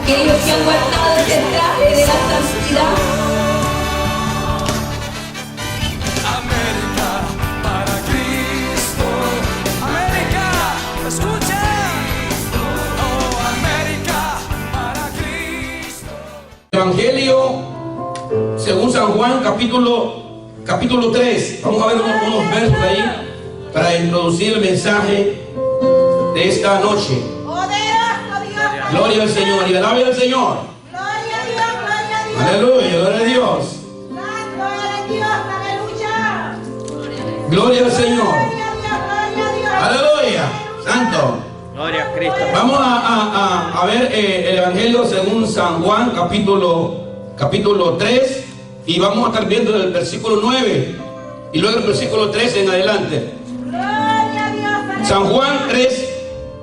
aquellos que han guardado ese traje de la santidad. América para Cristo. América, escucha. Oh, América para Cristo. Evangelio según San Juan, capítulo 3. Vamos a ver unos versos ahí para introducir el mensaje de esta noche. Gloria al Señor y alabe al Señor. Gloria a Dios, gloria a Dios. Aleluya, gloria a Dios. Santo eres Dios, aleluya. Gloria al Señor. Gloria a Dios, gloria a Dios. Aleluya, santo. Gloria a Cristo. Vamos a ver el Evangelio según San Juan, capítulo 3. Y vamos a estar viendo el versículo 9 y luego el versículo 13 en adelante. Gloria a Dios, aleluya. San Juan 3,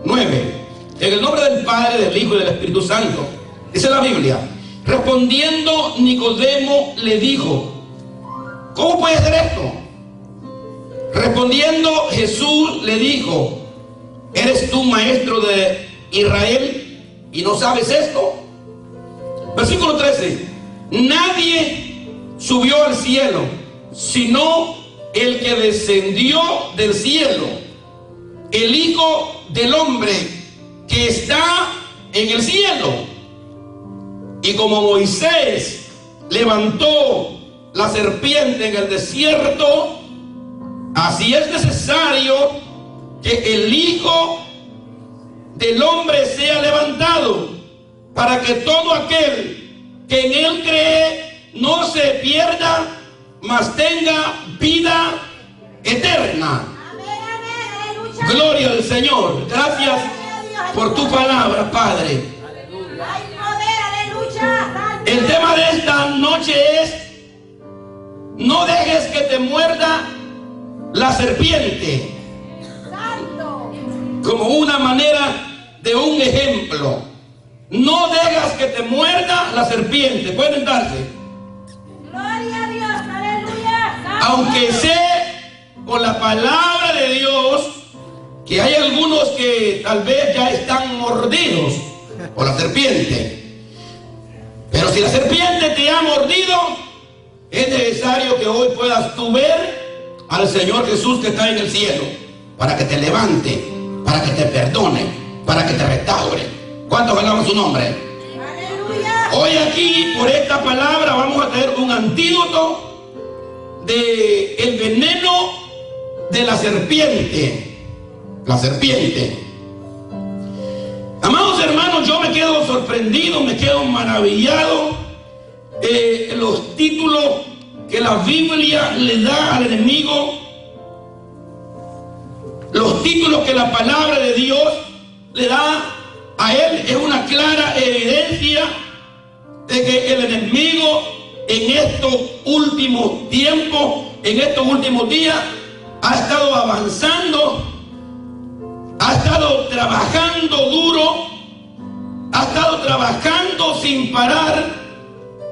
9. En el nombre del Padre, del Hijo y del Espíritu Santo. Dice la Biblia: respondiendo Nicodemo le dijo: ¿cómo puede ser esto? Respondiendo Jesús le dijo: ¿eres tú maestro de Israel y no sabes esto? Versículo 13. Nadie subió al cielo sino el que descendió del cielo, el Hijo del Hombre que está en el cielo. Y como Moisés levantó la serpiente en el desierto, así es necesario que el Hijo del Hombre sea levantado, para que todo aquel que en él cree no se pierda, mas tenga vida eterna. Amén, amén, aleluya. Gloria al Señor. Gracias por tu palabra, Padre. Hay poder, aleluya. Santo. El tema de esta noche es: no dejes que te muerda la serpiente, Santo. como una manera de un ejemplo. No dejas que te muerda la serpiente. Pueden darse. Gloria a Dios, aleluya. Santo. Aunque sé por la palabra de Dios que hay algunos que tal vez ya están mordidos por la serpiente. Pero si la serpiente te ha mordido, es necesario que hoy puedas tú ver al Señor Jesús que está en el cielo, para que te levante, para que te perdone, para que te restaure. ¿Cuántos alabamos su nombre? Aleluya. Hoy aquí, por esta palabra, vamos a tener un antídoto de el veneno de la serpiente. La serpiente. Amados hermanos, yo me quedo sorprendido, me quedo maravillado los títulos que la Biblia le da al enemigo, los títulos que la palabra de Dios le da a él. Es una clara evidencia de que el enemigo en estos últimos tiempos, en estos últimos días, ha estado avanzando, ha estado trabajando duro, ha estado trabajando sin parar,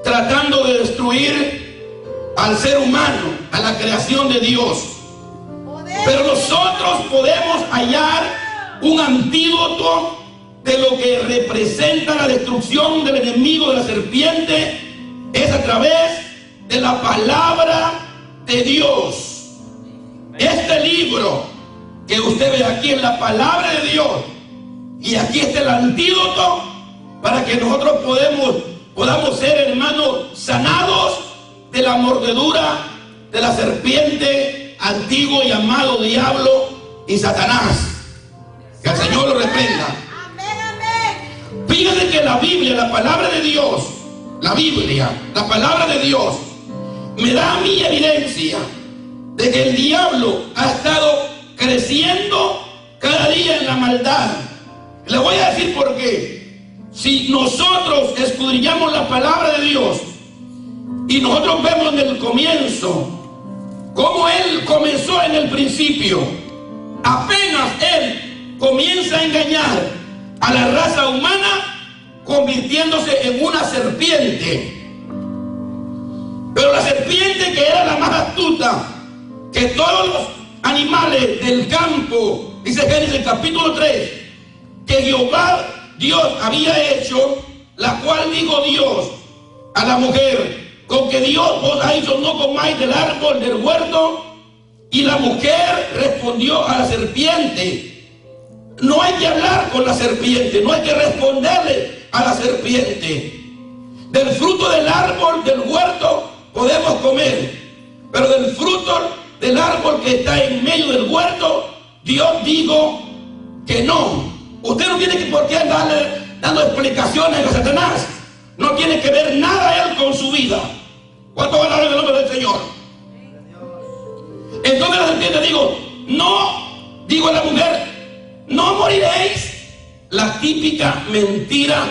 tratando de destruir al ser humano, a la creación de Dios. Pero nosotros podemos hallar un antídoto de lo que representa la destrucción del enemigo, de la serpiente. Es a través de la palabra de Dios. Este libro que usted ve aquí es la palabra de Dios, y aquí está el antídoto para que nosotros podamos ser, hermanos, sanados de la mordedura de la serpiente, antiguo y amado diablo y Satanás. Que el Señor lo reprenda. Amén, amén. Fíjense que la Biblia, la palabra de Dios, la Biblia, la palabra de Dios, me da a mí evidencia de que el diablo ha estado creciendo cada día en la maldad. Le voy a decir por qué. Si nosotros escudriñamos la palabra de Dios y nosotros vemos en el comienzo cómo él comenzó en el principio, apenas él comienza a engañar a la raza humana, convirtiéndose en una serpiente. Pero la serpiente, que era la más astuta que todos los animales del campo, dice Génesis capítulo 3, que Jehová Dios había hecho, la cual dijo Dios a la mujer, con que Dios os ha dicho no comáis del árbol del huerto. Y la mujer respondió a la serpiente. No hay que hablar con la serpiente, no hay que responderle a la serpiente. Del fruto del árbol del huerto podemos comer, pero del fruto del árbol que está en medio del huerto, Dios dijo que no. Usted no tiene por qué darle dando explicaciones a Satanás. No tiene que ver nada él con su vida. ¿Cuántos van a hablar en el nombre del Señor? Entonces la serpiente digo a la mujer, no moriréis. La típica mentira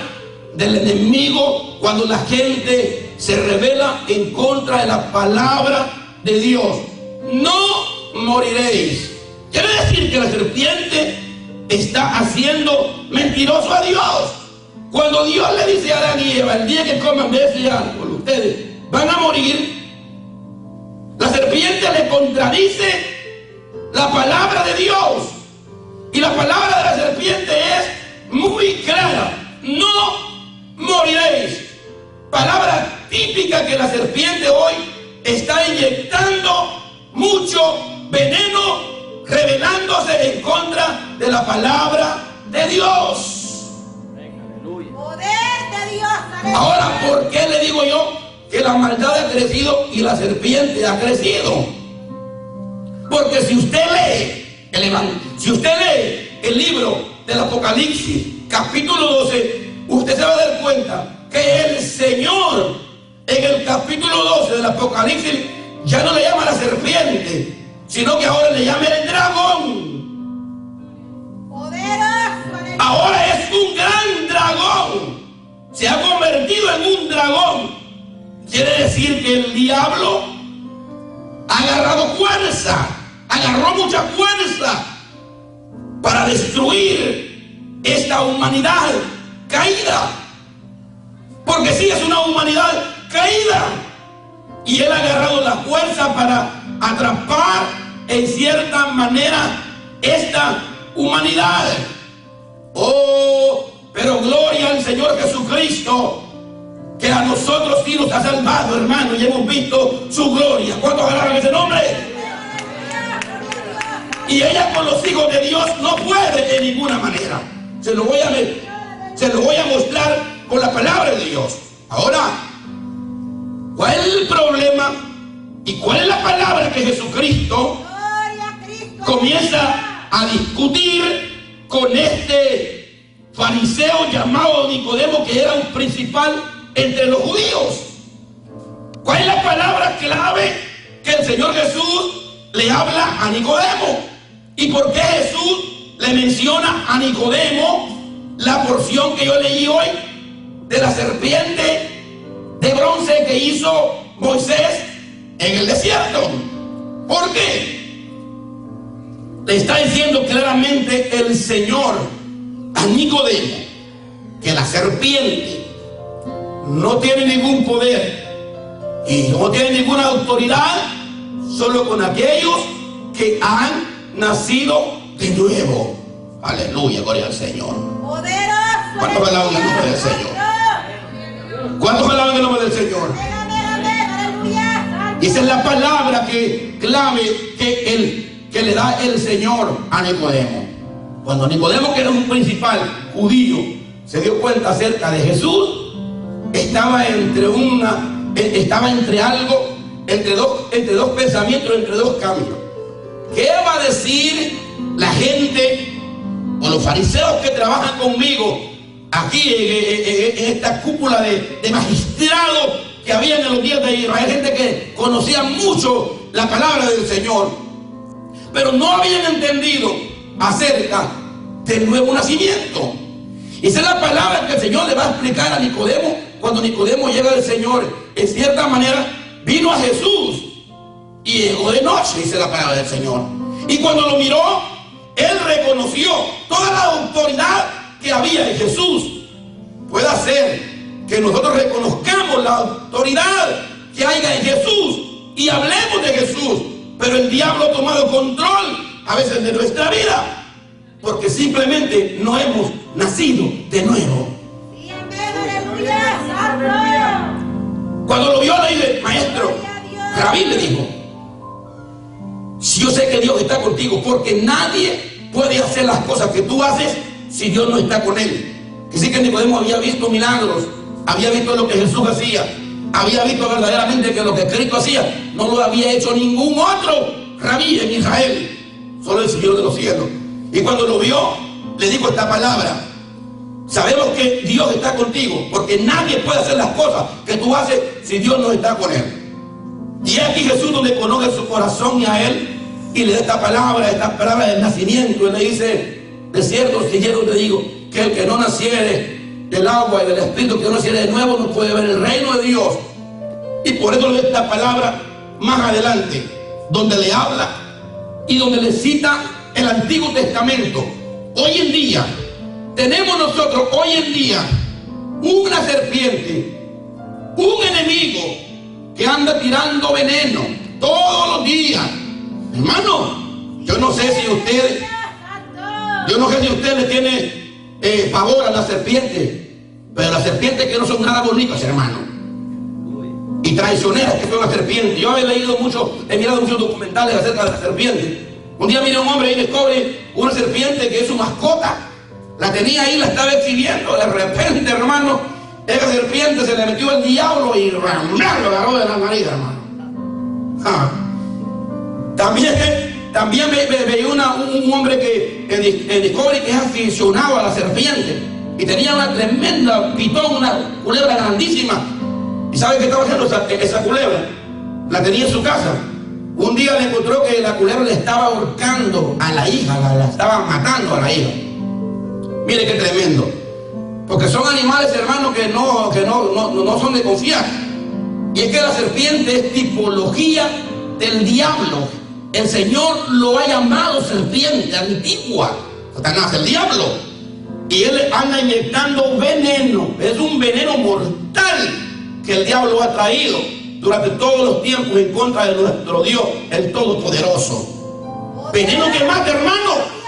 del enemigo cuando la gente se rebela en contra de la palabra de Dios. No moriréis. Quiere decir que la serpiente está haciendo mentiroso a Dios. Cuando Dios le dice a Adán y Eva, el día que coman de ese árbol, ustedes van a morir, la serpiente le contradice la palabra de Dios. Y la palabra de la serpiente es muy clara: no moriréis. Palabra típica que la serpiente hoy está inyectando mucho veneno, rebelándose en contra de la palabra de Dios. Poder de Dios. Ahora, ¿por qué le digo yo que la maldad ha crecido y la serpiente ha crecido? Porque si usted lee el libro del Apocalipsis, capítulo 12, usted se va a dar cuenta que el Señor en el capítulo 12 del Apocalipsis ya no le llama a la serpiente, sino que ahora le llama el dragón. Poderoso. Ahora es un gran dragón. Se ha convertido en un dragón. Quiere decir que el diablo ha agarrado fuerza, agarró mucha fuerza para destruir esta humanidad caída. Porque sí, es una humanidad caída. Y él ha agarrado la fuerza para atrapar en cierta manera esta humanidad. Oh, pero gloria al Señor Jesucristo, que a nosotros sí nos ha salvado, hermano, y hemos visto su gloria. ¿Cuántos alaban ese nombre? Y ella con los hijos de Dios no puede de ninguna manera. Se lo voy a mostrar con la palabra de Dios. Ahora, ¿cuál es el problema? ¿Y cuál es la palabra que Jesucristo comienza a discutir con este fariseo llamado Nicodemo, que era un principal entre los judíos? ¿Cuál es la palabra clave que el Señor Jesús le habla a Nicodemo? ¿Y por qué Jesús le menciona a Nicodemo la porción que yo leí hoy de la serpiente de bronce que hizo Moisés en el desierto? ¿Por qué? Le está diciendo claramente el Señor a Nicodemo que la serpiente no tiene ningún poder y no tiene ninguna autoridad solo con aquellos que han nacido de nuevo. Aleluya, gloria al Señor. ¿Cuántos alaban el nombre del Señor? ¿Cuántos alaban el nombre del Señor? Y esa es la palabra clave que le da el Señor a Nicodemo. Cuando Nicodemo, que era un principal judío, se dio cuenta acerca de Jesús, estaba entre dos pensamientos, entre dos caminos. ¿Qué va a decir la gente o los fariseos que trabajan conmigo aquí en esta cúpula de magistrados que había en los días de Israel? Gente que conocía mucho la palabra del Señor, pero no habían entendido acerca del nuevo nacimiento. Y esa es la palabra que el Señor le va a explicar a Nicodemo. Cuando Nicodemo llega al Señor, en cierta manera vino a Jesús y llegó de noche, dice la palabra del Señor. Y cuando lo miró, él reconoció toda la autoridad que había en Jesús. Puede ser que nosotros reconozcamos la autoridad que haya en Jesús y hablemos de Jesús, pero el diablo ha tomado control a veces de nuestra vida, porque simplemente no hemos nacido de nuevo. Rabí le dijo, si yo sé que Dios está contigo, porque nadie puede hacer las cosas que tú haces si Dios no está con él. Que sí que Nicodemo había visto milagros, había visto lo que Jesús hacía, había visto verdaderamente que lo que Cristo hacía no lo había hecho ningún otro rabí en Israel, solo el Señor de los cielos. Y cuando lo vio, le dijo esta palabra: sabemos que Dios está contigo, porque nadie puede hacer las cosas que tú haces si Dios no está con él. Y aquí Jesús donde conoce su corazón y a él, y le da esta palabra del nacimiento, y le dice: de cierto, yo te digo, que el que no naciere del agua y del Espíritu, que no naciere de nuevo, no puede ver el reino de Dios. Y por eso le da esta palabra más adelante, donde le habla y donde le cita el Antiguo Testamento. Hoy en día, tenemos nosotros hoy en día una serpiente, un enemigo que anda tirando veneno todos los días. Hermano, yo no sé si usted le tiene favor a la serpiente, pero las serpientes que no son nada bonitas, hermano, y traicioneras que son las serpientes. Yo he leído mucho, he mirado muchos documentales acerca de la serpiente. Un día miré a un hombre y descubre una serpiente que es su mascota. La tenía ahí, la estaba exhibiendo. De repente, hermano, esa serpiente se le metió el diablo y lo agarró de la nariz, hermano. También veía un hombre que en Discovery que es aficionado a la serpiente y tenía una tremenda pitón, una culebra grandísima. ¿Y sabe qué estaba haciendo esa culebra? La tenía en su casa. Un día le encontró que la culebra le estaba ahorcando a la hija, la estaba matando a la hija. Mire qué tremendo. Porque son animales, hermanos, que no son de confiar. Y es que la serpiente es tipología del diablo. El Señor lo ha llamado serpiente antigua. Satanás, el diablo. Y él anda inyectando veneno. Es un veneno mortal que el diablo ha traído durante todos los tiempos en contra de nuestro Dios, el Todopoderoso. Veneno que mata, hermano.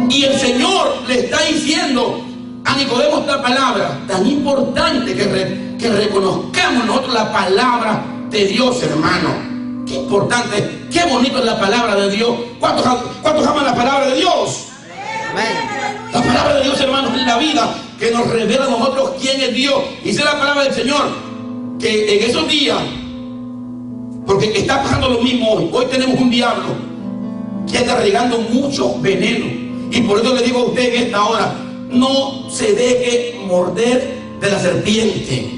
Y el Señor le está diciendo a Nicodemo esta palabra tan importante, que reconozcamos nosotros la palabra de Dios, hermano. Qué importante, qué bonito es la palabra de Dios. ¿Cuántos aman la palabra de Dios? Amén. La palabra de Dios, hermanos, es la vida que nos revela a nosotros quién es Dios. Y esa es la palabra del Señor, que en esos días, porque está pasando lo mismo hoy. Hoy tenemos un diablo que está regando mucho veneno. Y por eso le digo a usted en esta hora: no se deje morder de la serpiente.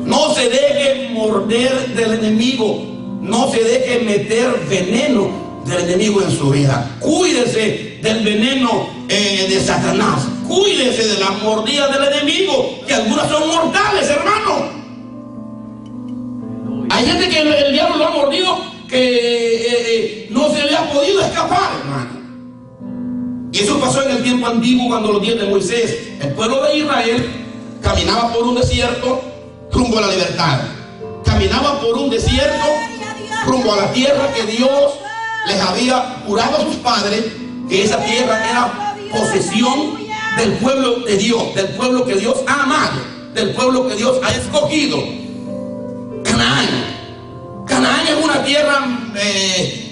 No se deje morder del enemigo. No se deje meter veneno del enemigo en su vida. Cuídese del veneno de Satanás. Cuídese de las mordidas del enemigo, que algunas son mortales, hermano. Hay gente que el diablo lo ha mordido que no se le ha podido escapar, hermano. Y eso pasó en el tiempo antiguo, cuando los días de Moisés, el pueblo de Israel caminaba por un desierto rumbo a la libertad. Caminaba por un desierto rumbo a la tierra que Dios les había jurado a sus padres, que esa tierra era posesión del pueblo de Dios, del pueblo que Dios ha amado, del pueblo que Dios ha escogido. Canaán. Canaán es una tierra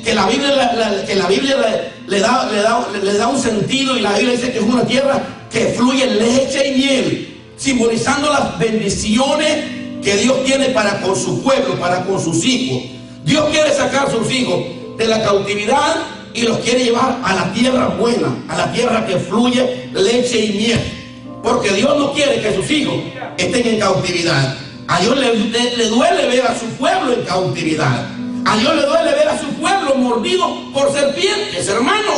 que la Biblia le da un sentido, y la Biblia dice que es una tierra que fluye leche y miel, simbolizando las bendiciones que Dios tiene para con su pueblo, para con sus hijos. Dios quiere sacar a sus hijos de la cautividad y los quiere llevar a la tierra buena, a la tierra que fluye leche y miel, porque Dios no quiere que sus hijos estén en cautividad. A Dios le duele ver a su pueblo en cautividad. A Dios le duele ver a su pueblo mordido por serpientes, hermano.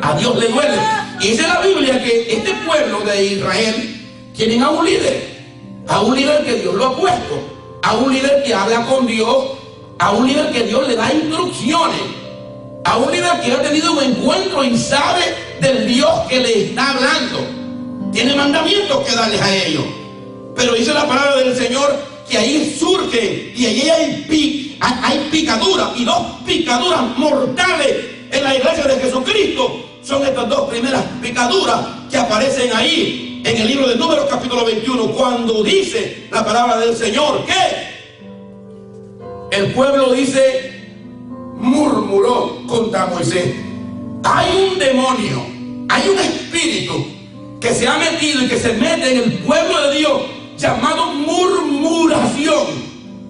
A Dios le duele. Y dice la Biblia que este pueblo de Israel tienen a un líder que Dios lo ha puesto, a un líder que habla con Dios, a un líder que Dios le da instrucciones, a un líder que ha tenido un encuentro y sabe del Dios que le está hablando. Tiene mandamientos que darles a ellos. Pero dice la palabra del Señor que ahí surge y allí hay picaduras, y dos picaduras mortales en la iglesia de Jesucristo. Son estas dos primeras picaduras que aparecen ahí en el libro de Números capítulo 21, cuando dice la palabra del Señor que el pueblo dice, murmuró contra Moisés. Hay un demonio, hay un espíritu que se ha metido y que se mete en el pueblo de Dios, llamado murmuración.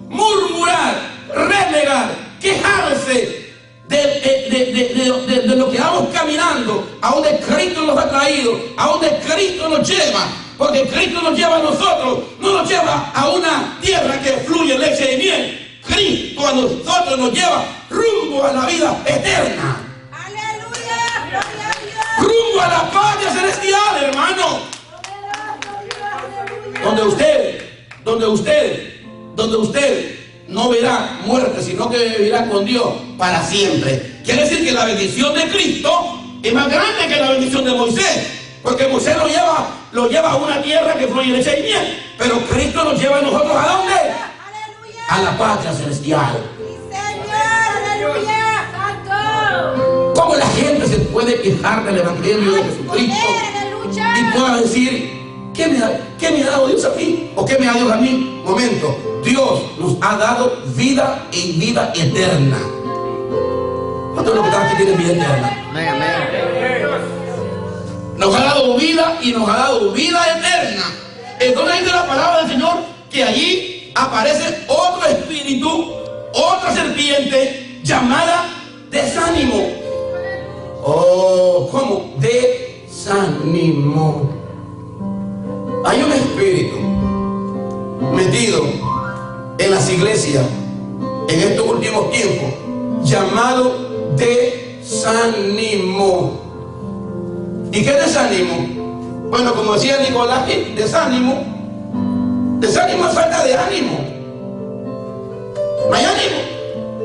Murmurar, renegar, quejarse de lo que vamos caminando, a donde Cristo nos ha traído, a donde Cristo nos lleva. Porque Cristo nos lleva a nosotros, no nos lleva a una tierra que fluye leche y miel. Cristo a nosotros nos lleva rumbo a la vida eterna. Aleluya, gloria a Dios. Rumbo a la patria celestial, hermano. Donde usted no verá muerte, sino que vivirá con Dios para siempre. Quiere decir que la bendición de Cristo es más grande que la bendición de Moisés. Porque Moisés lo lleva a una tierra que fluye leche y miel. Pero Cristo nos lleva a nosotros ¿a dónde? Aleluya. A la patria celestial. Sí, Señor, aleluya, santo. ¿Cómo la gente se puede quejar del Evangelio de Jesucristo y pueda decir, ¿qué me ha dado Dios a mí? ¿O qué me ha dado Dios a mí? Momento, Dios nos ha dado vida y vida eterna. ¿Cuántos de los que están aquí tienen vida eterna? Amén, amén. Nos ha dado vida y nos ha dado vida eterna. Entonces dice la palabra del Señor que allí aparece otro espíritu, otra serpiente llamada desánimo. Oh, ¿cómo? Desánimo. Hay un espíritu metido en las iglesias en estos últimos tiempos llamado desánimo. ¿Y qué es desánimo? Bueno, como decía Nicolás, desánimo es falta de ánimo. No hay ánimo.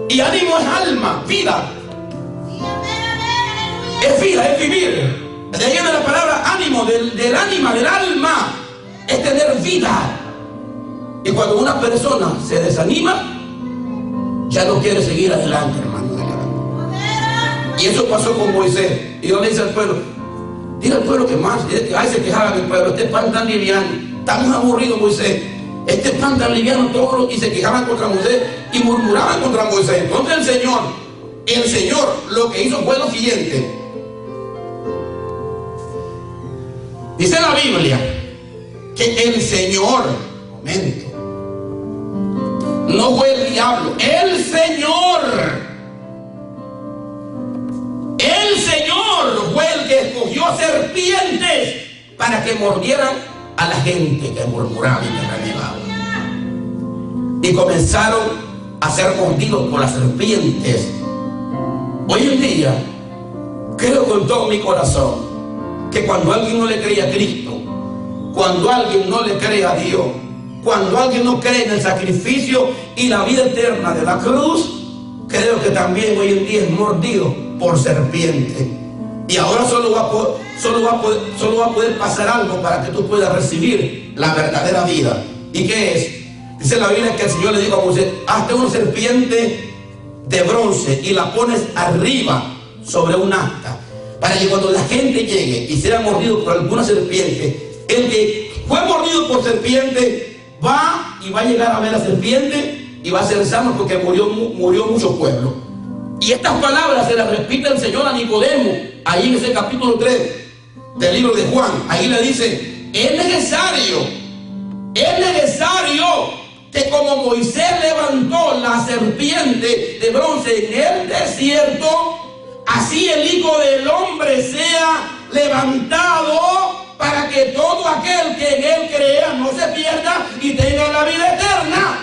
Y ánimo es alma, vida. Es vida, es vivir. De ahí viene la palabra ánimo, del ánima, del alma. Es tener vida. Y cuando una persona se desanima, ya no quiere seguir adelante, hermano. Y eso pasó con Moisés. Y Dios le dice al pueblo, dile al pueblo que más, ay, se quejaba el pueblo, este pan tan liviano, estamos aburridos, Moisés. Este pan tan liviano, todos, y se quejaban contra Moisés y murmuraban contra Moisés. Entonces el Señor lo que hizo fue lo siguiente. Dice la Biblia que el Señor, momento, no fue el diablo, el Señor fue el que escogió serpientes para que mordieran a la gente que murmuraba y que renegaba. Y comenzaron a ser mordidos por las serpientes. Hoy en día, creo con todo mi corazón que cuando alguien no le cree a Cristo, cuando alguien no le cree a Dios, cuando alguien no cree en el sacrificio y la vida eterna de la cruz, creo que también hoy en día es mordido por serpiente. Y ahora solo va a poder pasar algo para que tú puedas recibir la verdadera vida. ¿Y qué es? Dice la Biblia que el Señor le dijo a Moisés, hazte una serpiente de bronce y la pones arriba sobre un asta, para que cuando la gente llegue y sea mordido por alguna serpiente, el que fue mordido por serpiente va a llegar a ver la serpiente y va a ser sano, porque murió mucho pueblo. Y estas palabras se las repite el Señor a Nicodemo, ahí en ese capítulo 3 del libro de Juan. Ahí le dice, es necesario que como Moisés levantó la serpiente de bronce en el desierto, así el Hijo del Hombre sea levantado, para que todo aquel que en él crea no se pierda y tenga la vida eterna.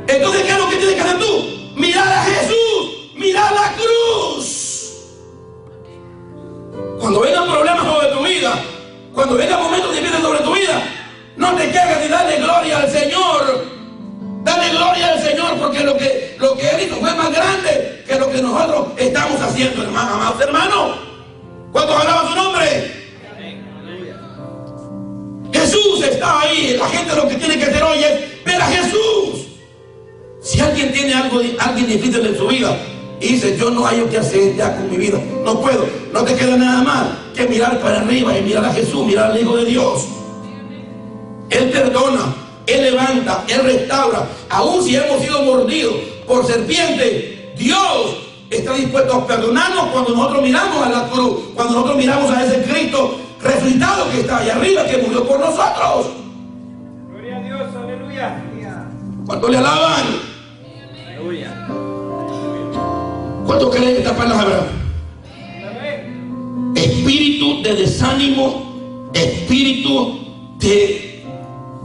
Entonces, ¿qué es lo que tienes que hacer tú? Mirar a Jesús, mirar la cruz. Cuando vengan problemas sobre tu vida, cuando vengan momentos difíciles sobre tu vida, no te quejes ni dale gloria al Señor. Dale gloria al Señor, porque lo que Él hizo fue más grande que lo que nosotros estamos haciendo, hermano, amados hermanos. ¿Cuántos alaban su nombre? Jesús está ahí. La gente lo que tiene que hacer hoy es ver a Jesús. Si alguien tiene alguien difícil en su vida y dice, yo no hay que hacer ya con mi vida, no puedo, no te queda nada más que mirar para arriba y mirar a Jesús, mirar al Hijo de Dios. Él perdona, Él levanta, Él restaura. Aún si hemos sido mordidos por serpiente, Dios está dispuesto a perdonarnos cuando nosotros miramos a la cruz, cuando nosotros miramos a ese Cristo resucitado que está allá arriba, que murió por nosotros. Gloria a Dios, aleluya. ¿Cuánto le alaban? Aleluya. ¿Cuánto creen esta palabra? Amén. Espíritu de desánimo, espíritu de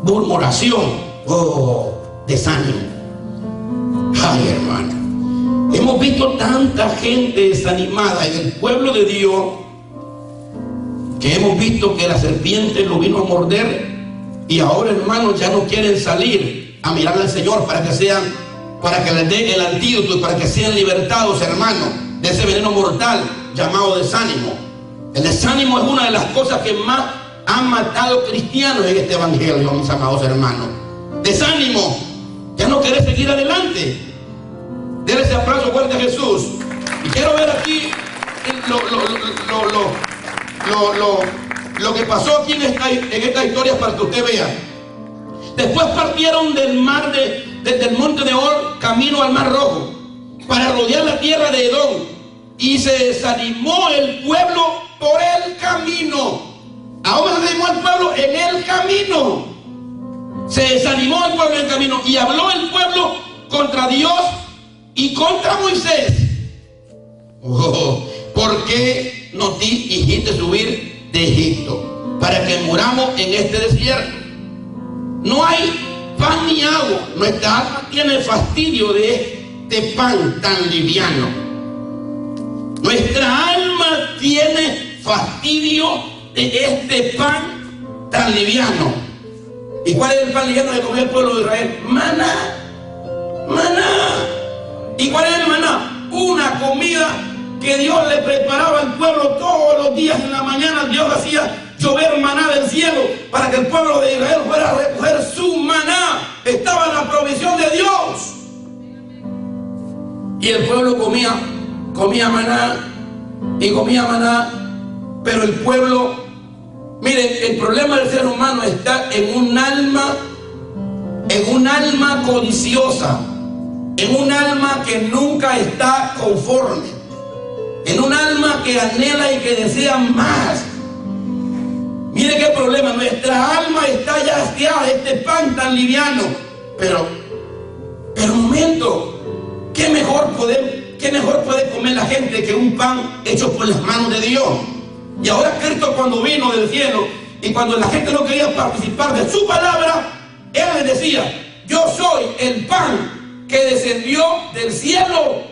murmuración, desánimo. Ay, hermano, hemos visto tanta gente desanimada en el pueblo de Dios, que hemos visto que la serpiente lo vino a morder, y ahora, hermanos, ya no quieren salir a mirar al Señor para que les dé el antídoto y para que sean libertados, hermanos, de ese veneno mortal llamado desánimo. El desánimo es una de las cosas que más han matado cristianos en este evangelio, mis amados hermanos. Desánimo, ya no querés seguir adelante. Denle ese aplauso fuerte a Jesús. Y quiero ver aquí lo que pasó aquí en esta historia para que usted vea. Después partieron del monte de Or camino al Mar Rojo para rodear la tierra de Edom, y se desanimó el pueblo por el camino. Ahora se desanimó el pueblo en el camino. Se desanimó el pueblo en el camino, y habló el pueblo contra Dios y contra Moisés. ¿Por qué nos hiciste subir de Egipto para que muramos en este desierto? No hay pan ni agua. Nuestra alma tiene fastidio de este pan tan liviano. Nuestra alma tiene fastidio de este pan tan liviano. ¿Y cuál es el pan liviano que comió el pueblo de Israel? Maná. Maná. ¿Y cuál es el maná? Una comida que Dios le preparaba al pueblo todos los días. En la mañana Dios hacía llover maná del cielo para que el pueblo de Israel fuera a recoger su maná. Estaba en la provisión de Dios. Y el pueblo comía maná y comía maná. Pero el pueblo, miren, el problema del ser humano está en un alma codiciosa, en un alma que nunca está conforme, en un alma que anhela y que desea más. Mire qué problema, nuestra alma está ya hastiada de este pan tan liviano. Pero un momento, ¿qué mejor puede comer la gente que un pan hecho por las manos de Dios? Y ahora Cristo, cuando vino del cielo y cuando la gente no quería participar de su palabra, Él les decía: yo soy el pan que descendió del cielo.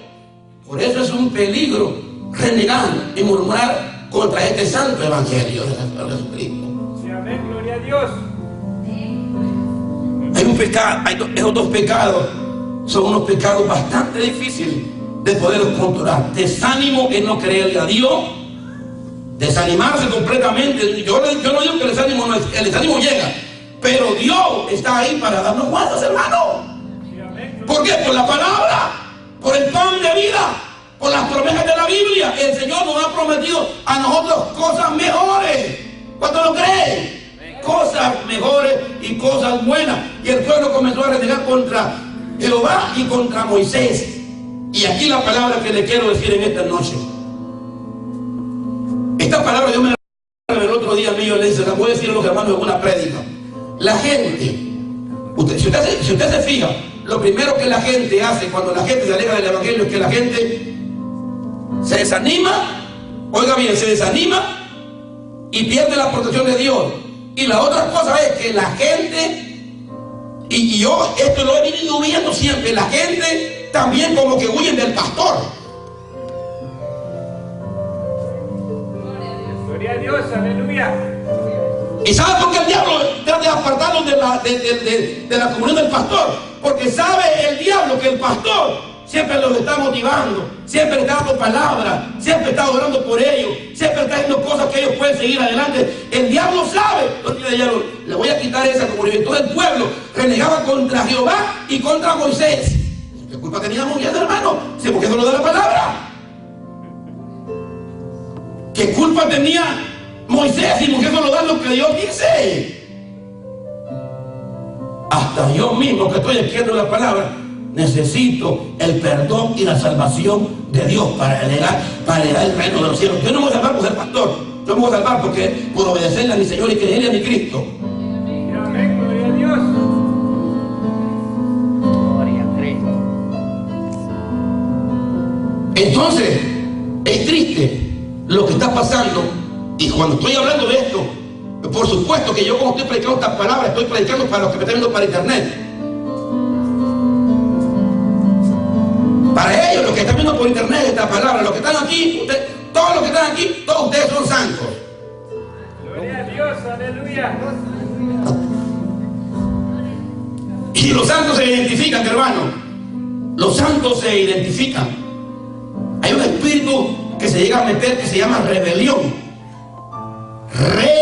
Por eso es un peligro renegar y murmurar contra este santo evangelio de Jesucristo. Sí, amén, gloria a Dios. Hay un pecado, esos dos pecados son unos pecados bastante difíciles de poder controlar. Desánimo en no creerle a Dios, desanimarse completamente. Yo no digo que el desánimo llega, pero Dios está ahí para darnos fuerzas, hermano. Sí, amén. ¿Por qué? Por la palabra, por el pan de vida, por las promesas de la Biblia. El Señor nos ha prometido a nosotros cosas mejores. ¿Cuánto lo creen? Cosas mejores y cosas buenas. Y el pueblo comenzó a renegar contra Jehová y contra Moisés. Y aquí la palabra que le quiero decir en esta noche. Esta palabra yo me la reveló el otro día mío, le dice, la voy a decir a los hermanos en una prédica. La gente, si usted se fija, lo primero que la gente hace cuando la gente se aleja del evangelio es que la gente se desanima. Oiga bien, se desanima y pierde la protección de Dios. Y la otra cosa es que la gente, y yo esto lo he venido viendo siempre, la gente también como que huyen del pastor. Gloria a Dios, aleluya. ¿Y sabe por qué el diablo trata de apartarlos de la comunión del pastor? Porque sabe el diablo que el pastor siempre los está motivando, siempre está dando palabras, siempre está orando por ellos, siempre está haciendo cosas que ellos pueden seguir adelante. El diablo sabe. Entonces le voy a quitar esa comunión. Entonces el pueblo renegaba contra Jehová y contra Moisés. ¿Qué culpa tenía Moisés, hermano? Si porque no lo da la palabra. ¿Qué culpa tenía Moisés y por qué no lo da lo que Dios dice? hasta yo mismo que estoy escribiendo la palabra, necesito el perdón y la salvación de Dios para heredar el reino de los cielos. Yo no me voy a salvar por ser pastor, yo me voy a salvar por obedecerle a mi Señor y creerle a mi Cristo. Amén, gloria a Dios. Gloria a Cristo. Entonces, es triste lo que está pasando. Y cuando estoy hablando de esto, por supuesto que yo, como estoy predicando estas palabras, estoy predicando para los que me están viendo para internet. Para ellos, los que están viendo por internet esta palabra, los que están aquí, todos los que están aquí, todos ustedes son santos. Gloria a Dios, aleluya. Y los santos se identifican, hermano. Los santos se identifican. Hay un espíritu que se llega a meter que se llama rebelión. Rebelión.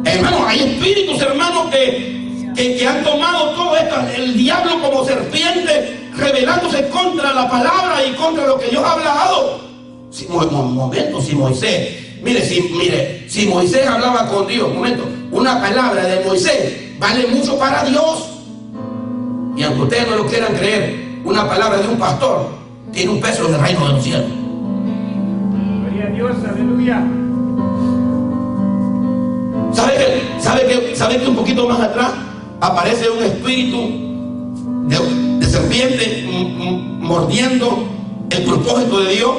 Hermano, hay espíritus, hermanos, que han tomado todo esto, el diablo como serpiente, rebelándose contra la palabra y contra lo que Dios ha hablado. Si Moisés hablaba con Dios, una palabra de Moisés vale mucho para Dios. Y aunque ustedes no lo quieran creer, una palabra de un pastor tiene un peso en el reino de los cielos. Gloria a Dios, aleluya. ¿Sabe que un poquito más atrás aparece un espíritu de serpiente mordiendo el propósito de Dios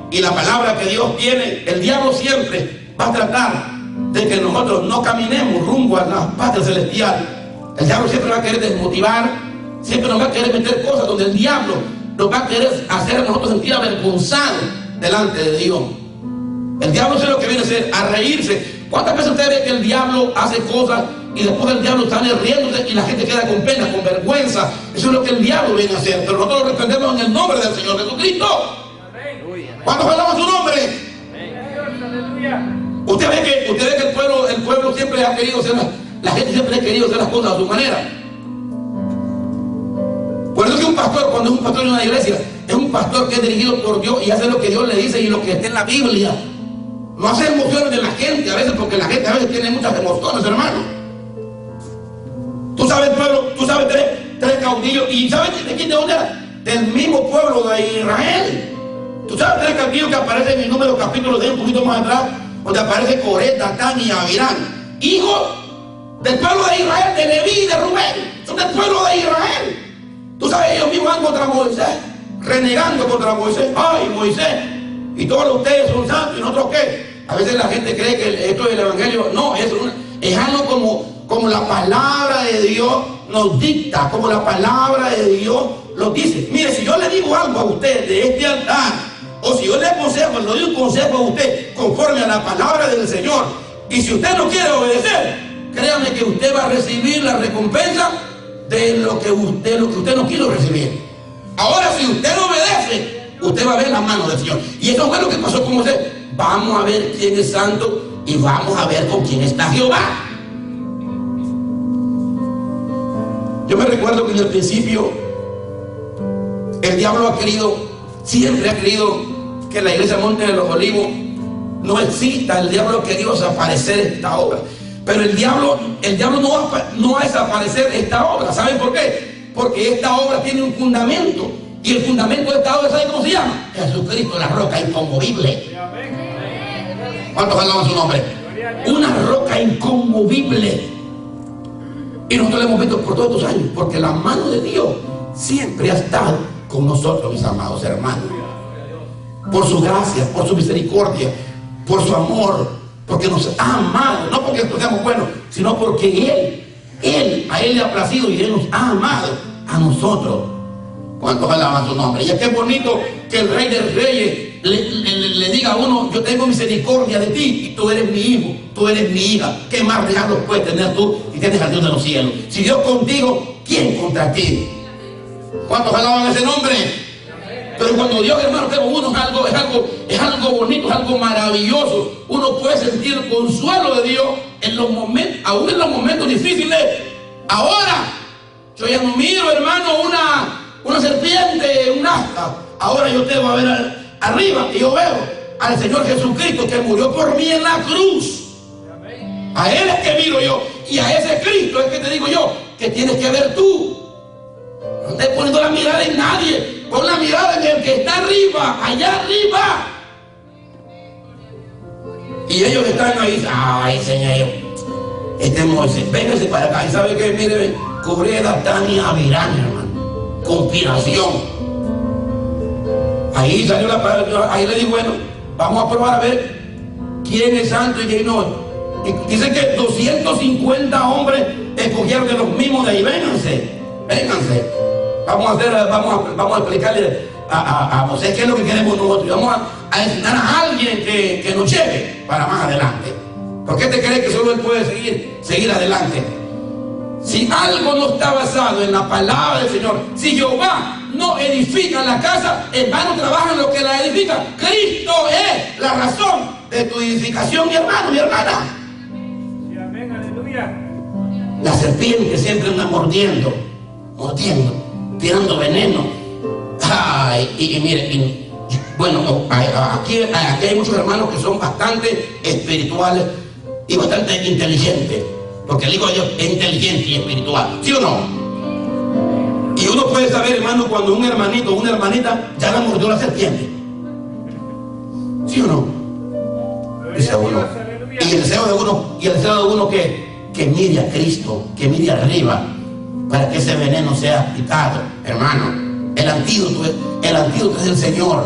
y la palabra que Dios tiene? El diablo siempre va a tratar de que nosotros no caminemos rumbo a la patria celestial. El diablo siempre va a querer desmotivar, siempre nos va a querer meter cosas donde el diablo nos va a querer hacer a nosotros sentir avergonzados delante de Dios. El diablo es lo que viene a hacer, a reírse. ¿Cuántas veces usted ve que el diablo hace cosas y después el diablo está riéndose y la gente queda con pena, con vergüenza? Eso es lo que el diablo viene a hacer. Pero nosotros lo reprendemos en el nombre del Señor Jesucristo. ¿Cuántos hablamos su nombre? Aleluya. Usted ve que el pueblo siempre ha querido hacer, la gente siempre ha querido hacer las cosas a su manera. Por eso que un pastor, cuando es un pastor en una iglesia, es un pastor que es dirigido por Dios y hace lo que Dios le dice y lo que está en la Biblia. No hace emociones de la gente a veces, porque la gente a veces tiene muchas emociones, hermano. Tú sabes, pueblo, tú sabes tres caudillos, y ¿sabes de dónde era? Del mismo pueblo de Israel. Tú sabes tres caudillos que aparecen en el número capítulo de un poquito más atrás, donde aparece Coré, Datán y Abirán, hijos del pueblo de Israel, de Leví y de Rubén. Son del pueblo de Israel. Tú sabes, ellos mismos van contra Moisés, renegando contra Moisés. Ay, Moisés, y todos ustedes son santos, ¿y nosotros qué? A veces la gente cree que esto es el evangelio. No, es algo como la palabra de Dios nos dicta, como la palabra de Dios lo dice. Mire, si yo le digo algo a usted de este altar, o si yo le aconsejo, le doy un consejo a usted conforme a la palabra del Señor, y si usted no quiere obedecer, créame que usted va a recibir la recompensa de lo que usted no quiso recibir. Ahora, si usted no obedece, usted va a ver la mano del Señor. Y eso fue lo que pasó con Moisés. Vamos a ver quién es santo y vamos a ver con quién está Jehová. Yo me recuerdo que en el principio el diablo siempre ha querido que la iglesia Monte de los Olivos no exista. El diablo ha querido desaparecer esta obra. Pero el diablo no va a desaparecer esta obra. ¿Saben por qué? Porque esta obra tiene un fundamento. Y el fundamento de esta obra, ¿saben cómo se llama? Jesucristo, la roca inconmovible. ¿Cuántos alaban su nombre? Una roca inconmovible. Y nosotros lo hemos visto por todos estos años, porque la mano de Dios siempre ha estado con nosotros, mis amados hermanos. Por su gracia, por su misericordia, por su amor, porque nos ha amado. No porque nosotros seamos buenos, sino porque a Él le ha placido y Él nos ha amado a nosotros. ¿Cuántos alaban su nombre? Y es que es bonito que el Rey de Reyes le diga a uno: yo tengo misericordia de ti y tú eres mi hijo, tú eres mi hija. ¿Qué más regalos puedes tener tú si tienes al Dios de los cielos? Si Dios contigo, ¿quién contra ti? ¿Cuántos alaban ese nombre? Pero cuando Dios, hermano, está con uno, es algo bonito, es algo maravilloso. Uno puede sentir el consuelo de Dios en los momentos, aún en los momentos difíciles. Ahora, yo ya no miro, hermano, una serpiente, un asta. Ahora yo te voy a ver arriba y yo veo al Señor Jesucristo que murió por mí en la cruz. A Él es que miro yo. y a ese Cristo es que te digo yo que tienes que ver tú. No estés poniendo la mirada en nadie, pon la mirada en el que está arriba, allá arriba. Y ellos están ahí, ay Señor, este Moisés, véngase para acá. Y sabe que, mire, cubre Datán y Abirán, hermano, conspiración. Ahí salió la palabra, ahí le digo, bueno, vamos a probar a ver quién es santo y quién no. Y dice que 250 hombres escogieron de los mismos de ahí. Vénganse. Vamos a explicarle a Moisés qué es lo que queremos nosotros. Y vamos a designar a alguien que nos lleve para más adelante. ¿Por qué te crees que solo él puede seguir adelante? Si algo no está basado en la palabra del Señor, si Jehová no edifica la casa, en vano trabajan los que la edifican. Cristo es la razón de tu edificación, mi hermano, mi hermana. Sí, amén, aleluya. La serpiente siempre anda mordiendo, tirando veneno. Ay, y mire, bueno, aquí hay muchos hermanos que son bastante espirituales y bastante inteligentes. Porque el Hijo de Dios es inteligente y espiritual, ¿sí o no? Y uno puede saber, hermano, cuando un hermanito o una hermanita ya la mordió la serpiente, ¿sí o no? Dice uno. Y el deseo de uno que mire a Cristo, que mire arriba, para que ese veneno sea quitado, hermano. El antídoto es el Señor.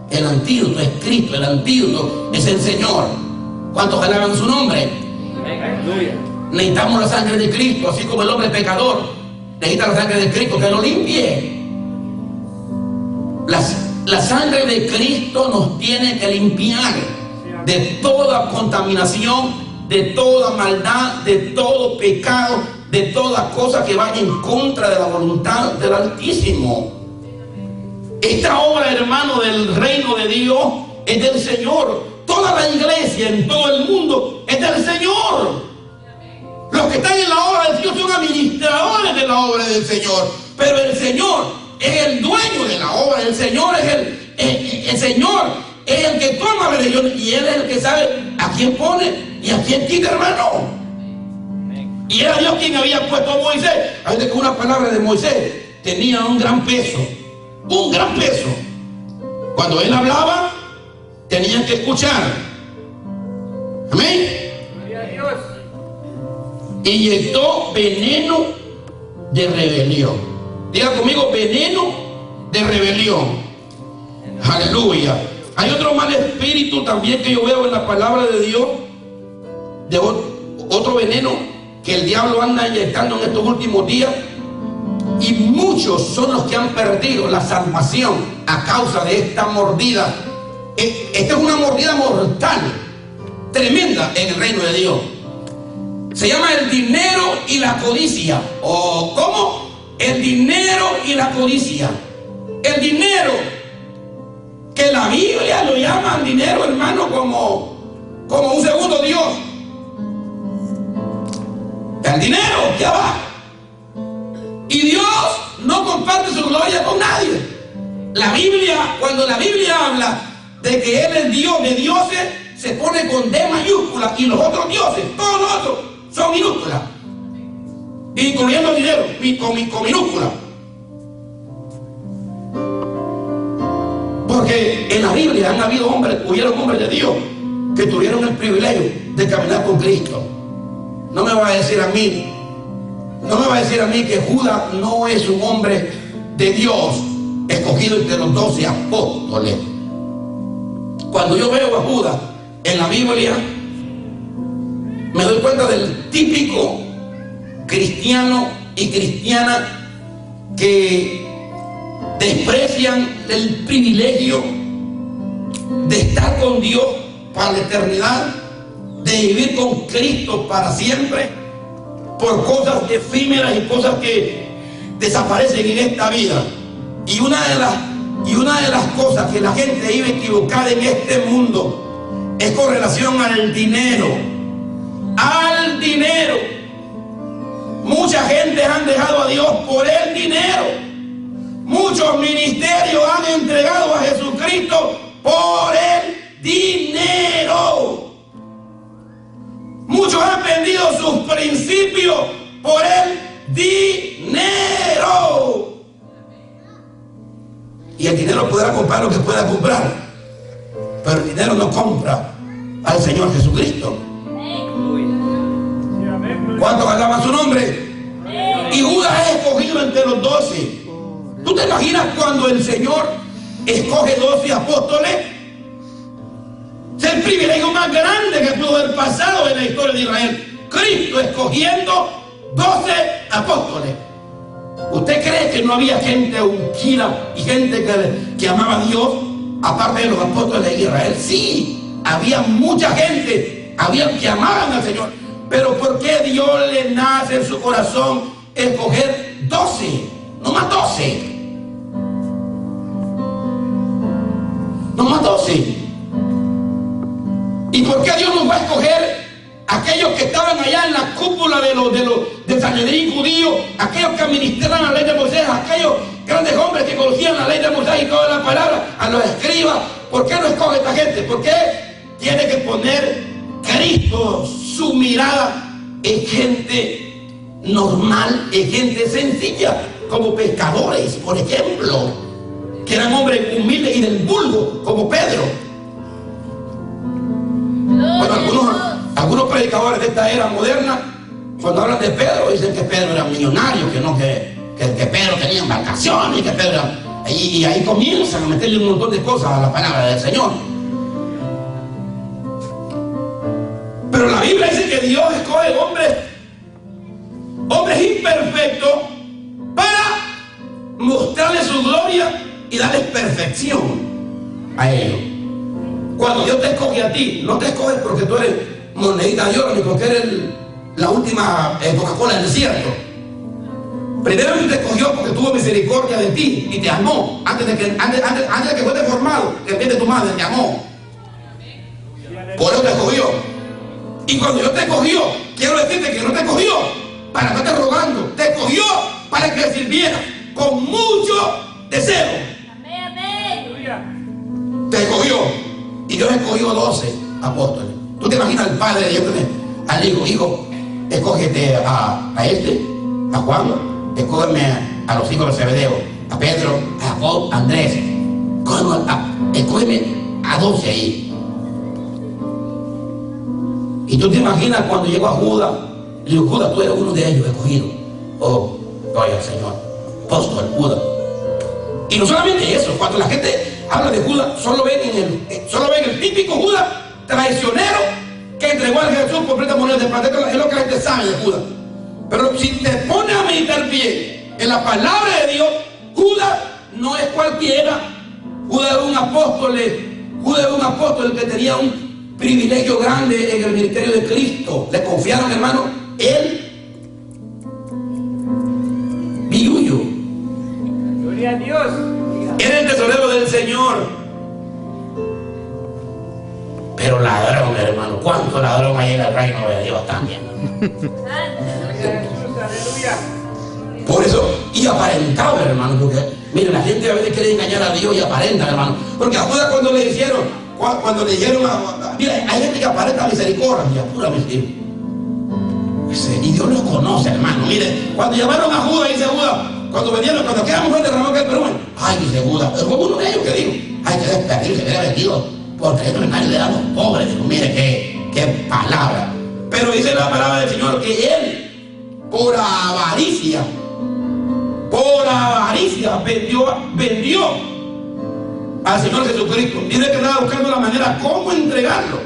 El antídoto es Cristo, el antídoto es el Señor. ¿Cuántos alaban su nombre? Aleluya. Necesitamos la sangre de Cristo, así como el hombre pecador necesita la sangre de Cristo que lo limpie. La sangre de Cristo nos tiene que limpiar de toda contaminación, de toda maldad, de todo pecado, de toda cosa que vaya en contra de la voluntad del Altísimo. Esta obra, hermano, del reino de Dios es del Señor. Toda la iglesia en todo el mundo es del Señor. Los que están en la obra del Señor son administradores de la obra del Señor, pero el Señor es el dueño de la obra. El Señor el Señor es el que toma la decisión y Él es el que sabe a quién pone y a quién quita, hermano. Y era Dios quien había puesto a Moisés. Hay que una palabra de Moisés tenía un gran peso, un gran peso. Cuando él hablaba, tenían que escuchar. Amén. Gloria a Dios. Y inyectó veneno de rebelión. Diga conmigo, veneno de rebelión. Aleluya. Hay otro mal espíritu también que yo veo en la palabra de Dios, de otro veneno que el diablo anda inyectando en estos últimos días, y muchos son los que han perdido la salvación a causa de esta mordida. Esta es una mordida mortal, tremenda en el reino de Dios. Se llama el dinero y la codicia. ¿O cómo? El dinero y la codicia. El dinero, que la Biblia lo llama dinero, hermano, como un segundo Dios. El dinero, ya va. Y Dios no comparte su gloria con nadie. La Biblia, cuando la Biblia habla de que Él es Dios de dioses, se pone con D mayúscula, y los otros dioses, todos los otros, son minúsculas, incluyendo el dinero, con minúscula. Porque en la Biblia hubieron hombres de Dios que tuvieron el privilegio de caminar con Cristo. No me va a decir a mí que Judas no es un hombre de Dios escogido entre los 12 apóstoles. Cuando yo veo a Judas en la Biblia, me doy cuenta del típico cristiano y cristiana que desprecian el privilegio de estar con Dios para la eternidad, de vivir con Cristo para siempre, por cosas efímeras y cosas que desaparecen en esta vida. Y una de las cosas que la gente vive equivocada en este mundo es con relación al dinero. Al dinero. Mucha gente han dejado a Dios por el dinero. Muchos ministerios han entregado a Jesucristo por el dinero. Muchos han vendido sus principios por el dinero. Y el dinero podrá comprar lo que pueda comprar, pero el dinero no compra al Señor Jesucristo. ¿Cuántos alaban su nombre? Y Judas es escogido entre los 12. ¿Tú te imaginas cuando el Señor escoge 12 apóstoles? Es el privilegio más grande que pudo haber pasado en la historia de Israel. Cristo escogiendo 12 apóstoles. ¿Usted cree que no había gente ungida y gente que amaba a Dios aparte de los apóstoles de Israel? Sí, había mucha gente, había que amaban al Señor. Pero ¿por qué Dios le nace en su corazón escoger 12? No más 12. No más 12. ¿Y por qué Dios nos va a escoger aquellos que estaban allá en la cúpula del Sanedrín judío, aquellos que administraban la ley de Moisés, aquellos grandes hombres que conocían la ley de Moisés y toda la palabra, a los escribas? ¿Por qué no escoge esta gente? ¿Por qué tiene que poner Cristo su mirada en gente normal, en gente sencilla, como pescadores, por ejemplo, que eran hombres humildes y del vulgo, como Pedro? Bueno, algunos predicadores de esta era moderna, cuando hablan de Pedro, dicen que Pedro era millonario, que Pedro tenía embarcaciones, y que Pedro era... Y ahí comienzan a meterle un montón de cosas a la palabra del Señor. Pero la Biblia dice que Dios escoge hombres imperfectos para mostrarles su gloria y darles perfección a ellos. Cuando Dios te escoge a ti, no te escoge porque tú eres monedita de oro ni porque eres la última Coca-Cola del desierto. Primero te escogió porque tuvo misericordia de ti y te amó antes de que fuiste formado, que viene tu madre, te amó. Por eso te escogió. Y cuando Dios te escogió, quiero decirte que no te escogió para no estar rogando, te escogió para que sirvieras con mucho deseo. Te escogió. Y Dios escogió 12 apóstoles. ¿Tú te imaginas al padre de Dios al hijo, escógete a este, a Juan, escógeme a los hijos de Zebedeo, a Pedro, a Jacob, a Andrés, escógeme a 12 ahí? Y tú te imaginas cuando llegó a Judas, le dijo: Judas, tú eres uno de ellos escogido. Oh, gloria al Señor, apóstol Judas. Y no solamente eso, cuando la gente habla de Judas, solo ven el típico Judas traicionero que entregó a Jesús por 30 monedas de plata. Es lo que la gente sabe de Judas. Pero si te pones a meditar bien en la palabra de Dios, Judas no es cualquiera. Judas es un apóstol que tenía un privilegio grande en el ministerio de Cristo. Le confiaron, hermano, él Villuyo. Gloria a Dios. Era el tesorero del Señor. Pero ladrón, hermano, ¿cuánto ladrón hay en el reino de Dios también? Aleluya. Por eso, y aparentaba, hermano, porque mire, la gente a veces quiere engañar a Dios y aparenta, hermano. Porque a Judas cuando le dijeron mira, hay gente que aparenta misericordia, pura misericordia. Y Dios lo conoce, hermano. Mire, cuando llamaron a Judas, dice Judas, cuando aquella mujer derramó aquel perfume, ay, dice Judas, pero fue uno de ellos que dijo: ay, que desperdicio, se hubiera metido, porque esto nadie le da a los pobres. Digo, mire qué palabra. Pero dice la palabra del Señor que él, por avaricia, vendió al Señor Jesucristo. Dice que andaba buscando la manera cómo entregarlo.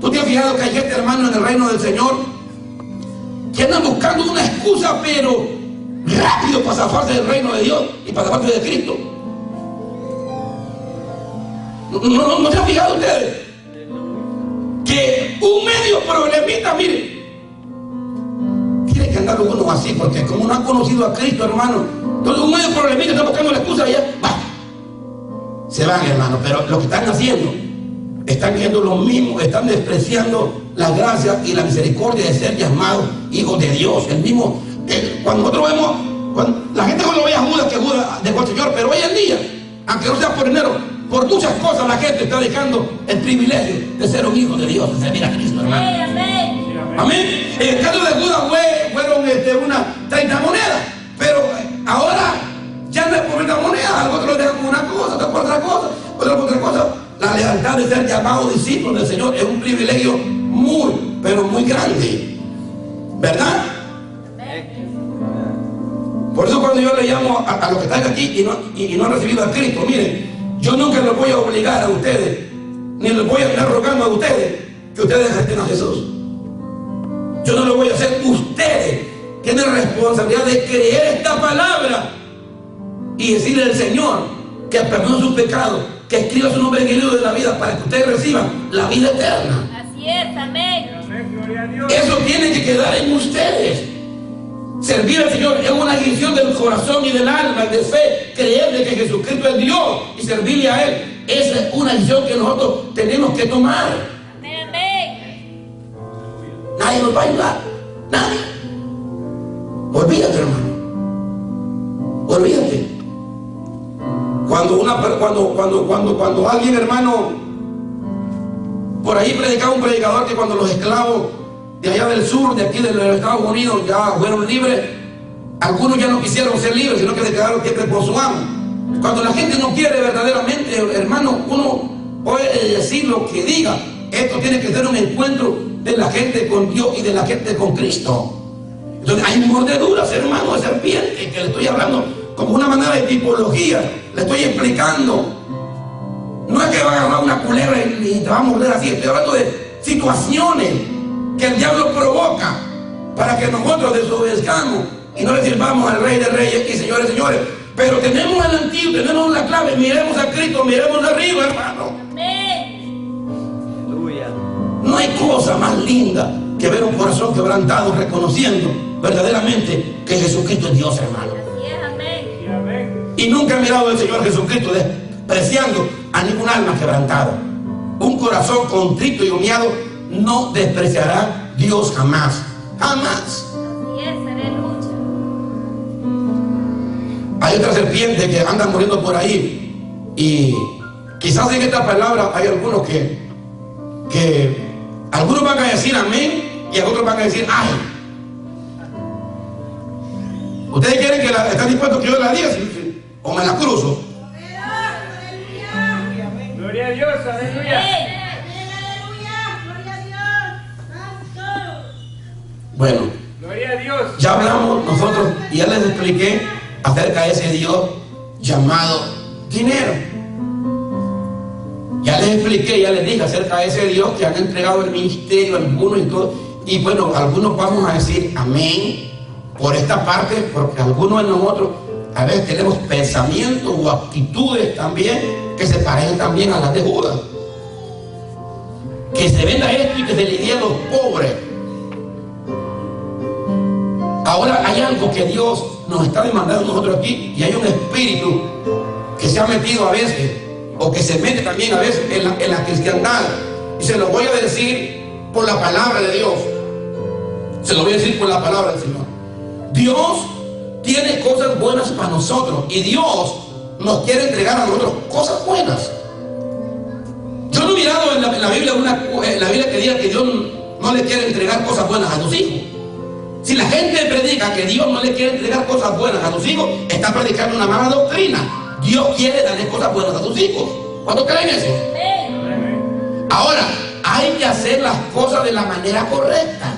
¿Tú te has fijado que hay gente, hermano, en el reino del Señor que andan buscando una excusa, pero rápido, para zafarse del reino de Dios y para zafarse de Cristo? ¿No se han fijado ustedes que un medio problemita, mire, tiene que andar uno así? Porque como no han conocido a Cristo, hermano, entonces un medio problemita está buscando la excusa y ya se van, hermano. Pero lo que están haciendo, están haciendo lo mismo, están despreciando la gracia y la misericordia de ser llamados hijos de Dios. El mismo, cuando nosotros vemos, la gente cuando ve a Judas, que Judas dejó al Señor, pero hoy en día, aunque no sea por dinero, por muchas cosas la gente está dejando el privilegio de ser un hijo de Dios, de servir a Cristo, hermano. Amén. En el caso de Judas fueron unas 30 monedas, pero ahora ya no es por 30 monedas, algunos lo dejan por una cosa, otros por otra cosa, otros por otra cosa. La lealtad de ser llamado discípulo del Señor es un privilegio muy, pero muy grande, ¿verdad? Por eso cuando yo le llamo a los que están aquí y no han recibido a Cristo, miren, yo nunca les voy a obligar a ustedes, ni les voy a estar rogando a ustedes que ustedes acepten a Jesús. Yo no lo voy a hacer. Ustedes tienen responsabilidad de creer esta palabra y decirle al Señor que perdone sus pecados, que escriba su nombre en el libro de la vida para que ustedes reciban la vida eterna. Así es, amén. Gloria a Dios. Eso tiene que quedar en ustedes. Servir al Señor es una decisión del corazón y del alma, de fe, creer de que Jesucristo es Dios y servirle a Él. Esa es una decisión que nosotros tenemos que tomar. Amén, amén. Nadie nos va a ayudar, nadie. Olvídate, hermano. Olvídate. Cuando alguien, hermano, por ahí predicaba un predicador que cuando los esclavos de allá del sur, de aquí de los Estados Unidos, ya fueron libres, algunos ya no quisieron ser libres, sino que se quedaron siempre por su amo. Cuando la gente no quiere verdaderamente, hermano, uno puede decir lo que diga. Esto tiene que ser un encuentro de la gente con Dios y de la gente con Cristo. Entonces hay mordeduras, hermano, de serpiente, que le estoy hablando como una manera de tipología, le estoy explicando. No es que va a agarrar una culebra y te va a morder así, estoy hablando de situaciones que el diablo provoca para que nosotros desobedezcamos y no le sirvamos al Rey de Reyes y Señores, señores. Pero tenemos el antiguo, tenemos la clave, miremos a Cristo, miremos arriba, hermano. Amén. Aleluya. No hay cosa más linda que ver un corazón quebrantado reconociendo verdaderamente que Jesucristo es Dios, hermano. Así es, amén. Y amén. Y nunca he mirado al Señor Jesucristo despreciando a ningún alma quebrantada. Un corazón contrito y humillado no despreciará Dios jamás, jamás. Así es, aleluya. Hay otra serpiente que anda muriendo por ahí y quizás en esta palabra hay algunos que algunos van a decir amén y otros van a decir ay. ¿Ustedes quieren que están dispuestos que yo la diga o me la cruzo? Gloria a Dios, aleluya. Amén. Bueno, Gloria a Dios. ya hablamos nosotros y ya les expliqué acerca de ese Dios llamado dinero. Ya les expliqué, ya les dije acerca de ese Dios que han entregado el ministerio a algunos y todo. Y bueno, algunos vamos a decir amén por esta parte, porque algunos de nosotros a veces tenemos pensamientos o actitudes también que se parecen también a las de Judas. Que se venda esto y que se le dé a los pobres. Ahora hay algo que Dios nos está demandando a nosotros aquí y hay un espíritu que se ha metido a veces o que se mete también a veces en la cristiandad, y se lo voy a decir por la palabra de Dios, se lo voy a decir por la palabra del Señor. Dios tiene cosas buenas para nosotros y Dios nos quiere entregar a nosotros cosas buenas. Yo no he mirado en la Biblia que diga que Dios no le quiere entregar cosas buenas a sus hijos. Si la gente predica que Dios no le quiere entregar cosas buenas a sus hijos, está predicando una mala doctrina. Dios quiere darle cosas buenas a sus hijos. ¿Cuántos creen eso? Amén. Ahora, hay que hacer las cosas de la manera correcta.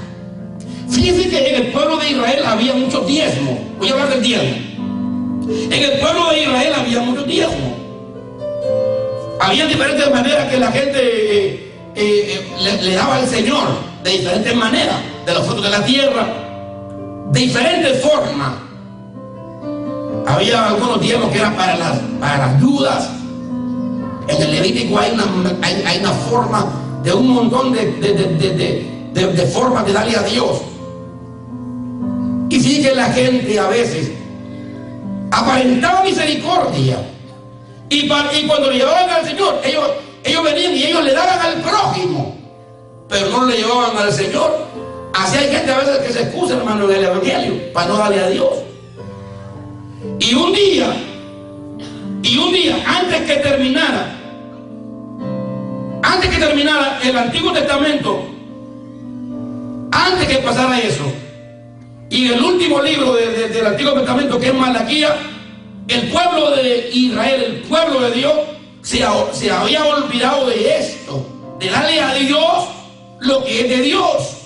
Fíjense que en el pueblo de Israel había muchos diezmos. Voy a hablar del diezmo. En el pueblo de Israel había muchos diezmos. Había diferentes maneras que la gente le daba al Señor, de diferentes maneras, de los frutos de la tierra, de diferentes formas. Había algunos diezmos que eran para las viudas. En el Levítico hay una forma de un montón de formas de darle a Dios. Y sí que la gente a veces aparentaba misericordia. Y cuando le llevaban al Señor, ellos venían y ellos le daban al prójimo, pero no le llevaban al Señor. Así hay gente a veces que se excusa, hermano, en el Evangelio para no darle a Dios. Y un día, antes que terminara antes que terminara el Antiguo Testamento, antes que pasara eso, y el último libro del Antiguo Testamento, que es Malaquía, el pueblo de Israel, el pueblo de Dios, se había olvidado de esto, de darle a Dios lo que es de Dios.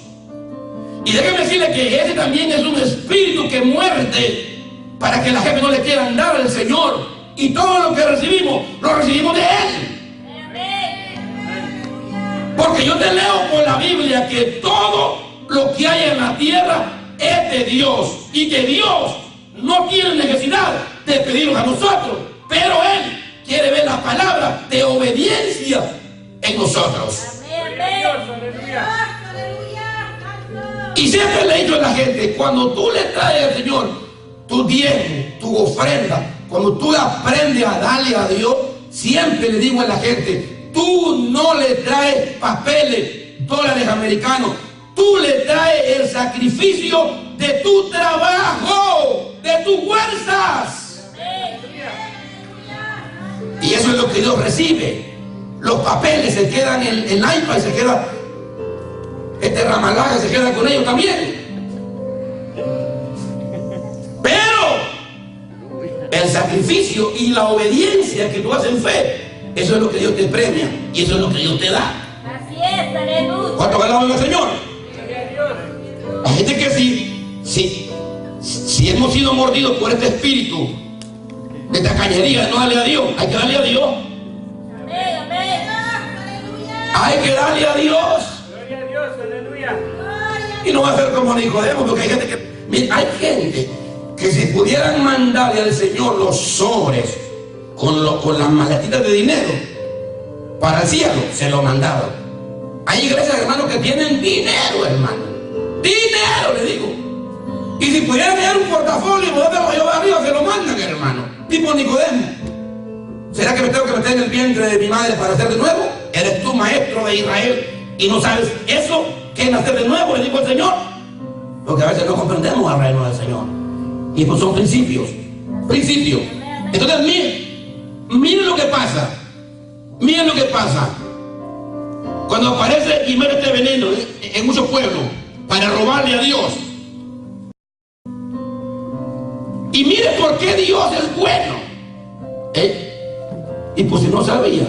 Y déjeme decirle que ese también es un espíritu que muerde para que la gente no le quieran dar al Señor. Y todo lo que recibimos, lo recibimos de Él. Porque yo te leo por la Biblia que todo lo que hay en la tierra es de Dios. Y que Dios no tiene necesidad de pedirnos a nosotros. Pero Él quiere ver la palabra de obediencia en nosotros. Y siempre le he dicho a la gente, cuando tú le traes al Señor tu diezmo, tu ofrenda, cuando tú aprendes a darle a Dios, siempre le digo a la gente, tú no le traes papeles, dólares americanos, tú le traes el sacrificio de tu trabajo, de tus fuerzas. Y eso es lo que Dios recibe. Los papeles se quedan en el iPad, se queda Ramalaga, se queda con ellos también. Pero el sacrificio y la obediencia que tú haces en fe, eso es lo que Dios te premia y eso es lo que Dios te da. Así es, aleluya. ¿Cuánto alaban al Señor? Hay gente que si hemos sido mordidos por este espíritu de tacañería, de no darle a Dios, hay que darle a Dios. Amén, amén. Hay que darle a Dios. Gloria a Dios, aleluya. Y no va a ser como Nicodemo, porque hay gente que si pudieran mandarle al Señor los sobres con las maletitas de dinero para el cielo, se lo mandaban. Hay iglesias, hermanos, que tienen dinero, hermano. Dinero, le digo. Y si pudieran tener un portafolio y poderlo llevar arriba, se lo mandan, hermano. Tipo Nicodemo. ¿Será que me tengo que meter en el vientre de mi madre para nacer de nuevo? ¿Eres tú maestro de Israel y no sabes eso? ¿Qué es nacer de nuevo? Le digo al Señor. Porque a veces no comprendemos al reino del Señor. Y pues son principios. Principios. Entonces miren lo que pasa. Miren lo que pasa. Cuando aparece y mete este veneno en muchos pueblos para robarle a Dios. Y mire por qué Dios es bueno. Y pues si no sabía,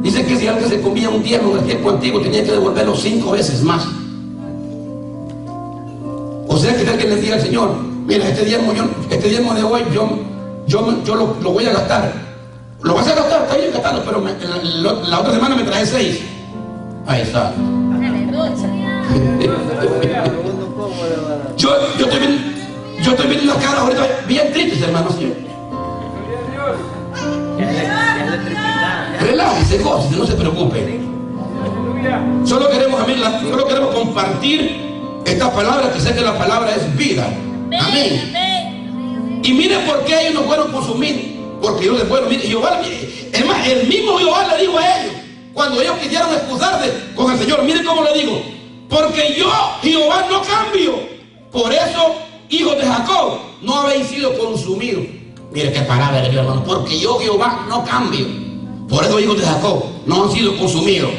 dice que si alguien se comía un diezmo en el tiempo antiguo, tenía que devolverlo 5 veces más. O sea que alguien le diga al Señor, mira, este diezmo de hoy yo lo voy a gastar. Lo vas a gastar, está bien gastando, pero la otra semana me trae 6. Ahí está. Yo estoy viendo una cara ahorita bien triste, hermanos. Relájese, gócese, no se preocupe. Solo queremos compartir esta palabra, que sé que la palabra es vida. Amén. Y mire por qué ellos no fueron consumir. Porque ellos fueron, mire, Jehová, es más, el mismo Jehová le dijo a ellos, cuando ellos quisieron excusarse con el Señor, mire cómo le digo, porque yo, Jehová, no cambio. Por eso, hijos de Jacob, no habéis sido consumidos. Mire qué palabra, hermano, porque yo, Jehová, no cambio. Por eso, hijos de Jacob, no han sido consumidos.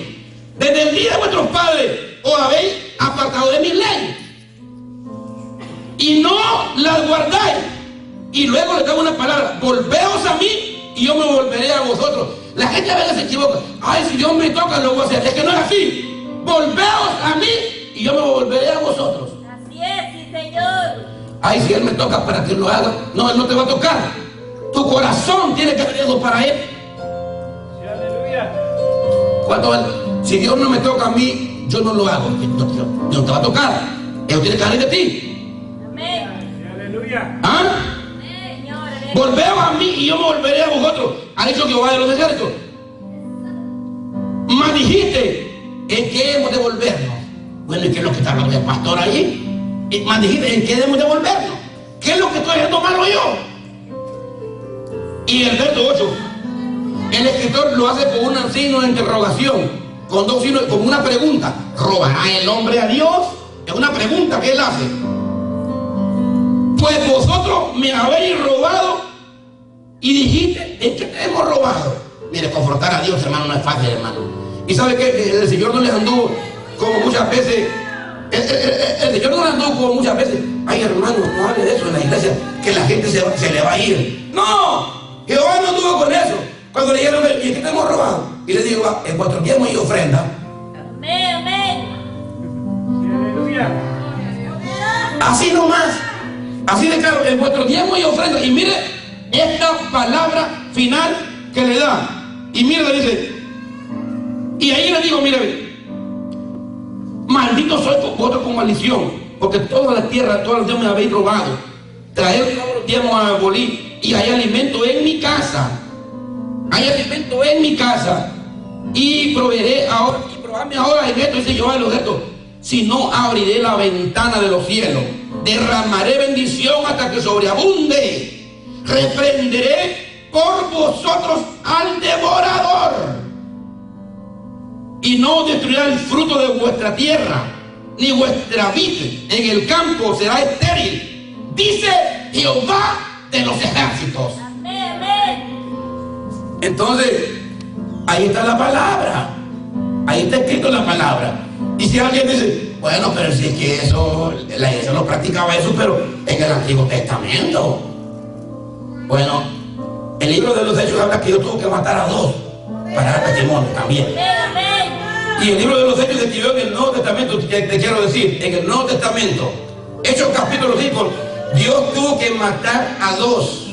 Desde el día de vuestros padres os habéis apartado de mis leyes y no las guardáis. Y luego le tengo una palabra, volveos a mí y yo me volveré a vosotros. La gente a veces se equivoca. Ay, si Dios me toca, lo voy a hacer. Es que no es así. Volveos a mí y yo me volveré a vosotros. Así es, sí, Señor. Ay, si Él me toca para que lo haga. No, Él no te va a tocar. Tu corazón tiene que hacer eso para Él. Sí, aleluya. Si Dios no me toca a mí, yo no lo hago. Dios no te va a tocar. Él tiene que salir de ti. Amén. Sí, aleluya. ¿Ah? Señor, aleluya. Volveos a mí y yo me volveré a vosotros. Ha dicho Jehová de los ejércitos. Mas dijiste, ¿en qué hemos de volvernos? Bueno, ¿y qué es lo que está hablando el pastor ahí? Mas dijiste, ¿en qué debemos de volvernos? ¿Qué es lo que estoy haciendo malo yo? Y el verso 8, el escritor lo hace con un signo de interrogación, con 2 signos, con una pregunta. ¿Robará el hombre a Dios? Es una pregunta que él hace. Pues vosotros me habéis robado y dijiste, ¿en qué te hemos robado? Mire, confrontar a Dios, hermano, no es fácil, hermano. Y sabe que el Señor no les anduvo como muchas veces. El Señor no les anduvo como muchas veces. Ay, hermano, no hable de eso en la iglesia, que la gente se le va a ir. No, Jehová no anduvo con eso. Cuando le dijeron, ¿y qué te hemos robado? Y le digo, en vuestro diezmo y ofrenda. Amén, amén. Aleluya. Así nomás, así de claro, en vuestro diezmo y ofrenda. Y mire esta palabra final que le da. Y mire, le dice, y ahí le digo, mire, maldito soy vosotros con maldición, porque toda la tierra, todos los días me habéis robado. Traed todos los diezmos a abolir, y hay alimento en mi casa. Hay alimento en mi casa. Y proveeré ahora, y probadme ahora en esto, dice Jehová de los ejércitos. Si no, abriré la ventana de los cielos, derramaré bendición hasta que sobreabunde, reprenderé por vosotros al devorador, y no destruirá el fruto de vuestra tierra, ni vuestra vid en el campo será estéril, dice Jehová de los ejércitos. Amén, amén. Entonces, ahí está la palabra, ahí está escrito la palabra. Y si alguien dice, bueno, pero si es que eso, la iglesia no practicaba eso, pero en el Antiguo Testamento. Bueno, el libro de los Hechos habla que Dios tuvo que matar a 2 para dar testimonio también. Amén. Y el libro de los Hechos se escribió en el Nuevo Testamento, te quiero decir, en el Nuevo Testamento, Hechos capítulo 5, Dios tuvo que matar a 2.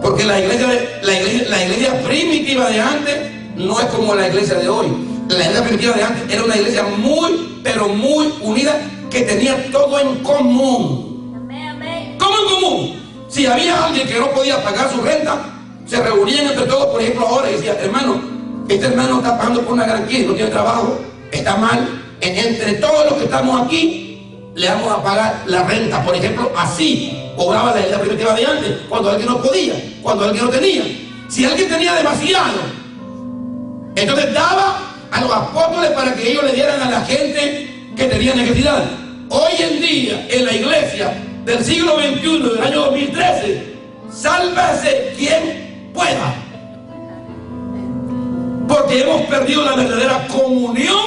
Porque la iglesia primitiva de antes no es como la iglesia de hoy. La iglesia primitiva de antes era una iglesia muy, pero muy unida, que tenía todo en común. Amén, amén. ¿Cómo en común? Si había alguien que no podía pagar su renta, se reunían entre todos, por ejemplo, ahora y decían, hermano, este hermano está pagando por una gran crisis, no tiene trabajo, está mal. Entre todos los que estamos aquí, le vamos a pagar la renta, por ejemplo, así cobraba la iglesia primitiva de antes, cuando alguien no podía, cuando alguien no tenía. Si alguien tenía demasiado, entonces daba a los apóstoles para que ellos le dieran a la gente que tenía necesidad. Hoy en día, en la iglesia del siglo XXI, del año 2013, sálvese quien pueda. Porque hemos perdido la verdadera comunión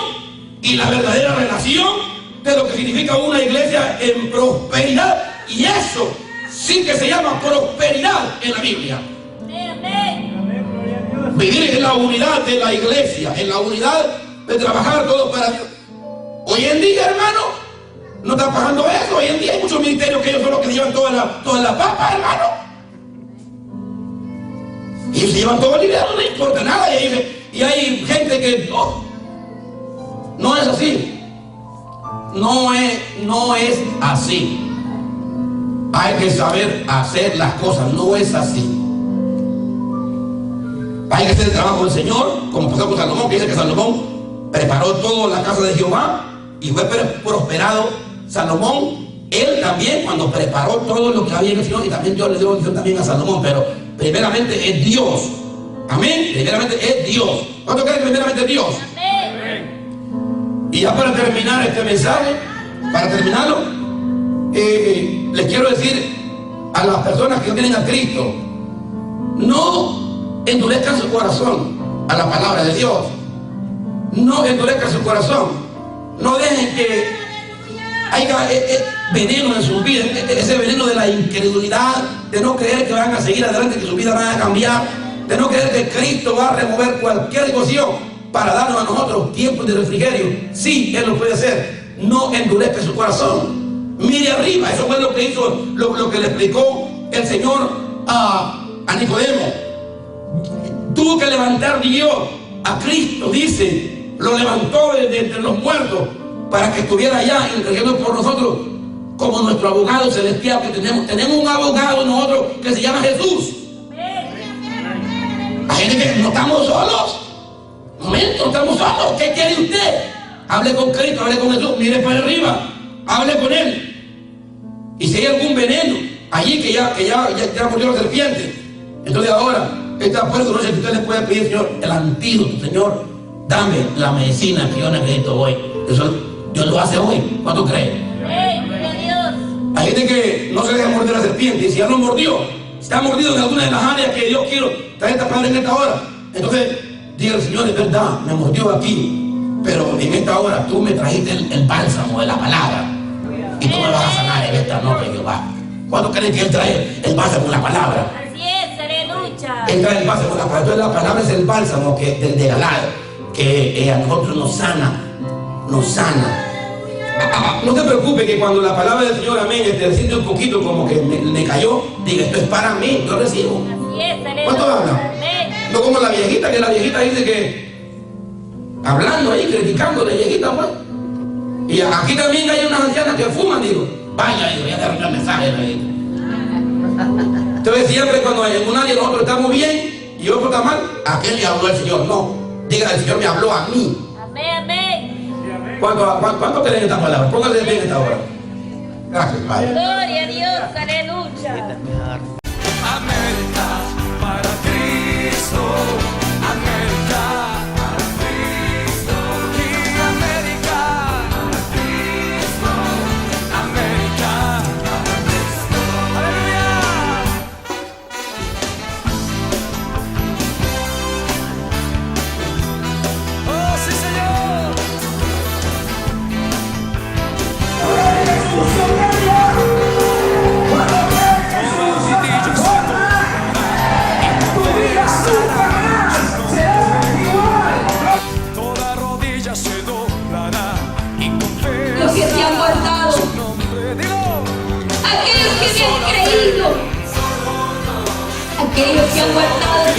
y la verdadera relación de lo que significa una iglesia en prosperidad. Y eso sí que se llama prosperidad en la Biblia. Amén, amén. Amén, gloria a Dios. Vivir en la unidad de la iglesia, en la unidad de trabajar todos para Dios. Hoy en día, hermano, no está pasando eso. Hoy en día hay muchos ministerios que ellos son los que llevan toda la papa, hermano. Y ellos se llevan todo el dinero, no les importa nada. Y hay gente que no es así. No es así. Hay que saber hacer las cosas, no es así. Hay que hacer el trabajo del Señor, como pasó con Salomón, que dice que Salomón preparó toda la casa de Jehová y fue prosperado Salomón. Él también, cuando preparó todo lo que había en el Señor, y también Dios le dio bendición también a Salomón, pero primeramente es Dios. Amén. Primeramente es Dios. ¿Cuánto creen que primeramente es Dios? Amén. Y ya para terminar este mensaje, para terminarlo, les quiero decir a las personas que no tienen a Cristo, no endurezcan su corazón a la palabra de Dios. No endurezcan su corazón. No dejen que haya veneno en sus vidas, ese veneno de la incredulidad, de no creer que van a seguir adelante, que sus vidas van a cambiar, de no creer que Cristo va a remover cualquier situación para darnos a nosotros tiempos de refrigerio. Sí, Él lo puede hacer. No endurezca su corazón. Mire arriba. Eso fue lo que hizo, lo que le explicó el Señor a Nicodemo. Tuvo que levantar Dios a Cristo, dice, lo levantó de entre los muertos para que estuviera allá intercediendo por nosotros como nuestro abogado celestial que tenemos un abogado nosotros que se llama Jesús. Hay gente que no estamos solos. Momento, no estamos solos. ¿Qué quiere usted? Hable con Cristo, hable con Jesús, mire para arriba, hable con Él. Y si hay algún veneno allí que ya murió la serpiente, entonces ahora esta puerta no sé si usted le puede pedir, Señor, el antídoto, Señor, dame la medicina que yo necesito hoy. Eso Dios lo hace hoy. ¿Cuánto cree? Amén, gloria a Dios. Hay gente que no se deja morder la serpiente, y si ya no mordió, está mordido en alguna de las áreas que Dios quiero traer esta palabra en esta hora, Entonces, diga el Señor, es verdad, me mordió aquí, pero en esta hora tú me trajiste el bálsamo de la palabra y tú me vas a sanar en esta noche, Jehová. ¿Cuándo creen que Él trae el bálsamo de la palabra? Así es, aleluya. Él trae el bálsamo de la palabra. Entonces la palabra es el bálsamo de Galad, que a nosotros nos sana, nos sana. No te preocupes que cuando la palabra del Señor, amén, te siente un poquito como que me cayó, diga, esto es para mí, yo recibo. Así es, aleluya. ¿Cuánto habla? Amén. No como la viejita, que la viejita dice que hablando ahí, criticando la viejita, pues. Y aquí también hay unas ancianas que fuman, digo, vaya, digo, ya te arreglé el mensaje, la viejita. Entonces siempre cuando en un área nosotros estamos bien y otro está mal, ¿a qué le habló el Señor? No, diga, el Señor me habló a mí. Amén, amén. ¿Cuánto creen esta palabra? Póngale bien esta hora. Gracias, Padre. Gloria a Dios, aleluya. América para Cristo, América para Cristo, y América para Cristo, América para Cristo. ¡Aleluya! ¡Oh, sí, Señor! Toda rodilla se doblará y Los que te han guardado, su nombre. Digo, aquellos que me han creído, aquellos que han guardado el